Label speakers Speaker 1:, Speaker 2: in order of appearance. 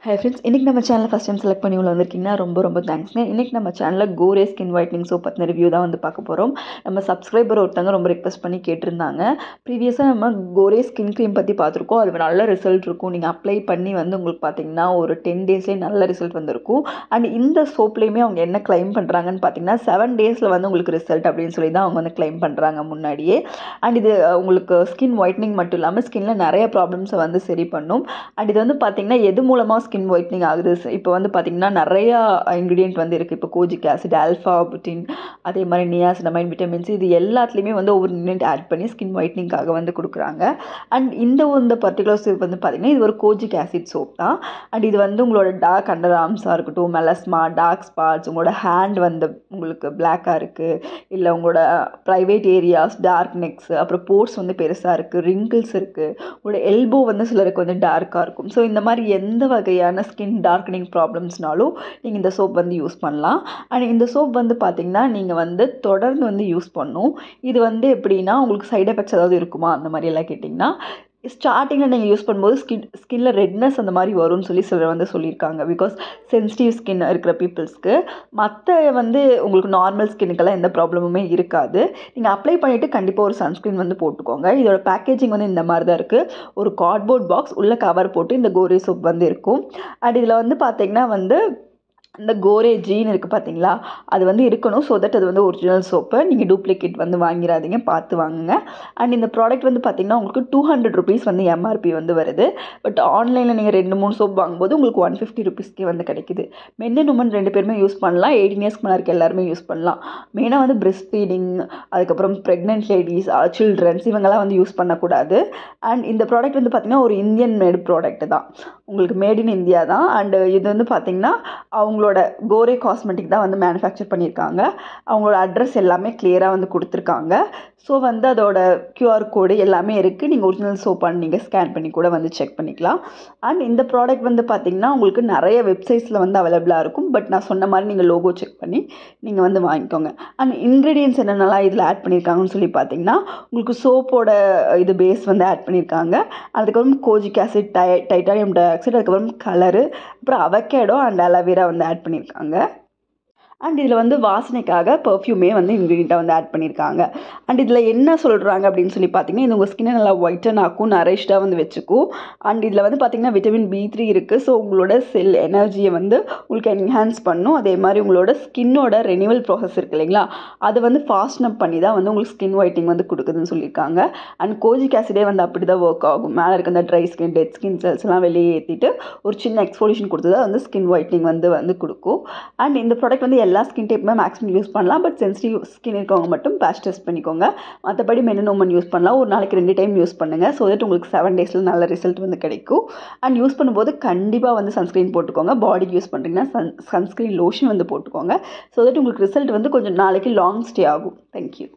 Speaker 1: Hi friends, இன்றைக்கி நம்ம சேனலில் ஃபஸ்ட் டைம் செலக்ட் பண்ணி உள்ள வந்திருக்கீங்கன்னா ரொம்ப தேங்க்ஸ்ங்க. இன்றைக்கி நம்ம சேனலில் கோரே ஸ்கின் ஒயிட்னிங் சோப் பற்றின ரிவ்யூ தான் வந்து பார்க்க போகிறோம். நம்ம சப்ஸ்கிரைபர் ஒருத்தவங்க ரொம்ப ரெக்வஸ்ட் பண்ணி கேட்டிருந்தாங்க. ப்ரீவியஸாக நம்ம கோரே ஸ்கின் க்ரீம் பற்றி பார்த்துருக்கோம். அது நல்ல ரிசல்ட் இருக்கும். நீங்கள் அப்ளை பண்ணி வந்து உங்களுக்கு பார்த்தீங்கன்னா ஒரு 10 டேஸ்லேயே நல்ல ரிசல்ட் வந்திருக்கும். அண்ட் இந்த சோப்லேயுமே அவங்க என்ன கிளைம் பண்ணுறாங்கன்னு பார்த்தீங்கன்னா 7 டேஸில் வந்து உங்களுக்கு ரிசல்ட் அப்படின்னு சொல்லி தான் அவங்க வந்து கிளைம் பண்ணுறாங்க முன்னாடியே. அண்ட் இது உங்களுக்கு ஸ்கின் ஒயிட்னிங் மட்டும் இல்லாமல் ஸ்கின்னில் நிறைய ப்ராப்ளம்ஸை வந்து சரி பண்ணும். அண்ட் இது வந்து பார்த்தீங்கன்னா எது மூலமாக ஸ்கின் ஒயிட்னிங் ஆகுது. இப்போ வந்து பார்த்திங்கன்னா நிறையா இன்க்ரீடியன்ட் வந்து இருக்குது. இப்போ கோஜிக் ஆசிட், ஆல்ஃபா புட்டின், அதே மாதிரி நியாசினமைட், விட்டமின்ஸ், இது எல்லாத்துலேயுமே வந்து ஒவ்வொரு இன்க்ரீடியன்ட் ஆட் பண்ணி ஸ்கின் ஒயிட்னிங்காக வந்து கொடுக்குறாங்க. அண்ட் இந்த பர்டிகுலர் சோப் வந்து பார்த்திங்கன்னா இது ஒரு கோஜிக் ஆசிட் சோப் தான். அண்ட் இது வந்து உங்களோட டார்க் அண்டர் ஆர்ம்ஸாக இருக்கட்டும், மெலஸ்மா, டார்க் ஸ்பாட்ஸ், உங்களோட ஹேண்ட் வந்து உங்களுக்கு பிளாக்காக இருக்குது, இல்லை உங்களோட ப்ரைவேட் ஏரியாஸ், டார்க் நெக்ஸ், அப்புறம் போர்ஸ் வந்து பெருசாக இருக்குது, ரிங்கிள்ஸ் இருக்குது, உங்களோட எல்போ வந்து சிலருக்கு வந்து டார்க்காக இருக்கும். ஸோ இந்த மாதிரி எந்த வகையான ஸ்கின் டார்க்கனிங் ப்ராப்ளம்ஸ்னாலும் நீங்கள் இந்த சோப் வந்து யூஸ் பண்ணலாம். அண்ட் இந்த சோப் வந்து பார்த்திங்கன்னா நீங்கள் வந்து தொடர்ந்து வந்து யூஸ் பண்ணணும். இது வந்து எப்படின்னா உங்களுக்கு சைட் எஃபெக்ட்ஸ் ஏதாவது இருக்குமா அந்த மாதிரி எல்லாம் கேட்டிங்கன்னா, ஸ்டார்டிங்கில் நீங்கள் யூஸ் பண்ணும்போது ஸ்கின்னில் ரெட்னஸ் அந்த மாதிரி வரும்னு சிலர் வந்து சொல்லியிருக்காங்க. பிகாஸ் சென்சிட்டிவ் ஸ்கின் இருக்கிற பீப்புள்ஸ்க்கு. மற்ற வந்து உங்களுக்கு நார்மல் ஸ்கின்னுக்கெல்லாம் எந்த ப்ராப்ளமுமே இருக்காது. நீங்கள் அப்ளை பண்ணிவிட்டு கண்டிப்பாக ஒரு சன்ஸ்க்ரீன் வந்து போட்டுக்கோங்க. இதோட பேக்கேஜிங் வந்து இந்த மாதிரி தான் இருக்குது. ஒரு கார்ட்போர்ட் பாக்ஸ் உள்ள கவர் போட்டு இந்த கோரே சோப் வந்து இருக்கும். அண்ட் இதில் வந்து பார்த்திங்கன்னா வந்து இந்த கோரே ஜீன் இருக்குது பார்த்தீங்களா, அது வந்து இருக்கணும். ஸோ தட் அது வந்து ஒரிஜினல் சோப்பு. நீங்கள் டூப்ளிகேட் வந்து வாங்கிடாதீங்க, பார்த்து வாங்குங்க. அண்ட் இந்த ப்ராடக்ட் வந்து பார்த்திங்கன்னா உங்களுக்கு 200 ருபீஸ் வந்து எம்ஆர்பி வந்து வருது. பட் ஆன்லைனில் நீங்கள் 2-3 சோப் வாங்கும்போது உங்களுக்கு 150 ருபீஸ்க்கே வந்து கிடைக்குது. மென் அண்ட் உமன் 2 பேருமே யூஸ் பண்ணலாம். 18 இயர்ஸ்க்கு மேலே இருக்க எல்லாருமே யூஸ் பண்ணலாம். மெயினாக வந்து பிரெஸ்ட் ஃபீடிங், அதுக்கப்புறம் ப்ரெக்னென்ட் லேடிஸ், சில்ட்ரன்ஸ், இவங்கெல்லாம் வந்து யூஸ் பண்ணக்கூடாது. அண்ட் இந்த ப்ராடக்ட் வந்து பார்த்திங்கன்னா ஒரு இந்தியன் மேடு ப்ராடக்ட் தான், உங்களுக்கு மேட் இன் இந்தியா தான். அண்டு இது வந்து பார்த்திங்கன்னா அவங்களோட கோரே காஸ்மெட்டிக் தான் வந்து மேனுஃபேக்சர் பண்ணியிருக்காங்க. அவங்களோட அட்ரஸ் எல்லாமே கிளியராக வந்து கொடுத்துருக்காங்க. ஸோ வந்து அதோட QR கோடு எல்லாமே இருக்குது. நீங்கள் ஒரிஜினல் சோப்பான்னு நீங்கள் ஸ்கேன் பண்ணி கூட வந்து செக் பண்ணிக்கலாம். அண்ட் இந்த ப்ராடக்ட் வந்து பார்த்திங்கன்னா உங்களுக்கு நிறைய வெப்சைட்ஸில் வந்து அவைலபிளாக இருக்கும். பட் நான் சொன்ன மாதிரி நீங்கள் லோகோ செக் பண்ணி நீங்கள் வந்து வாங்கிக்கோங்க. அண்ட் இன்க்ரீடியன்ஸ் என்னென்னலாம் இதில் ஆட் பண்ணியிருக்காங்கன்னு சொல்லி பார்த்தீங்கன்னா உங்களுக்கு சோப்போட இது பேஸ் வந்து ஆட் பண்ணியிருக்காங்க. அதுக்கப்புறம் kojic acid, titanium di oxide, அதுக்கப்புறம் கலரு, அப்புறம் அவகேடோ அண்ட் அலோவேரா வந்து ஆட் பண்ணியிருக்காங்க. அண்ட் இதில் வந்து வாசனைக்காக பர்ஃப்யூமே வந்து இன்க்ரீடியண்ட்டாக வந்து ஆட் பண்ணியிருக்காங்க. அண்ட் இதில் என்ன சொல்கிறாங்க அப்படின்னு சொல்லி பார்த்தீங்கன்னா, இது உங்கள் ஸ்கின்னை நல்லா ஒயிட்டன் ஆக்கும், நரிஷ்டாக வந்து வச்சுக்கும். அண்ட் இதில் வந்து பார்த்திங்கன்னா விட்டமின் B3 இருக்குது. ஸோ உங்களோட செல் எனர்ஜியை வந்து உங்களுக்கு என்ஹான்ஸ் பண்ணும். அதே மாதிரி உங்களோட ஸ்கின்னோட ரெனிவல் ப்ராசஸ் இருக்குது இல்லைங்களா, அதை வந்து ஃபாஸ்டன் அப் பண்ணி தான் வந்து உங்களுக்கு ஸ்கின் ஒயிட்டிங் வந்து கொடுக்குதுன்னு சொல்லியிருக்காங்க. அண்ட் கோஜிக் ஆசிடே வந்து அப்படி தான் ஒர்க் ஆகும். மேலே இருக்க அந்த ட்ரை ஸ்கின், டெட் ஸ்கின் செல்ஸ்லாம் வெளியே ஏற்றிட்டு ஒரு சின்ன எக்ஸ்ஃபோலியேஷன் கொடுத்து தான் வந்து ஸ்கின் ஒயிட்னிங் வந்து கொடுக்கும். அண்ட் இந்த ப்ராடக்ட் வந்து எல்லா ஸ்கின் டைப்புமே மேக்ஸிமம் யூஸ் பண்ணலாம். பட் சென்சிட்டிவ் ஸ்கின் இருக்கவங்க மட்டும் பேட்ச் டெஸ்ட் பண்ணிக்கோங்க. மற்றபடி மென் அண்ட் உமன் யூஸ் பண்ணலாம். ஒரு நாளைக்கு 2 டைம் யூஸ் பண்ணுங்கள். ஸோ தட் உங்களுக்கு 7 டேஸில் நல்ல ரிசல்ட் வந்து கிடைக்கும். அண்ட் யூஸ் பண்ணும்போது கண்டிப்பாக வந்து சன்ஸ்க்ரீன் போட்டுக்கோங்க. பாடிக்கு யூஸ் பண்ணுறீங்கன்னா சன்ஸ்க்ரீன் லோஷன் வந்து போட்டுக்கோங்க. ஸோ தட் உங்களுக்கு ரிசல்ட் வந்து கொஞ்சம் நாளைக்கு லாங் ஸ்டே ஆகும். தேங்க்யூ.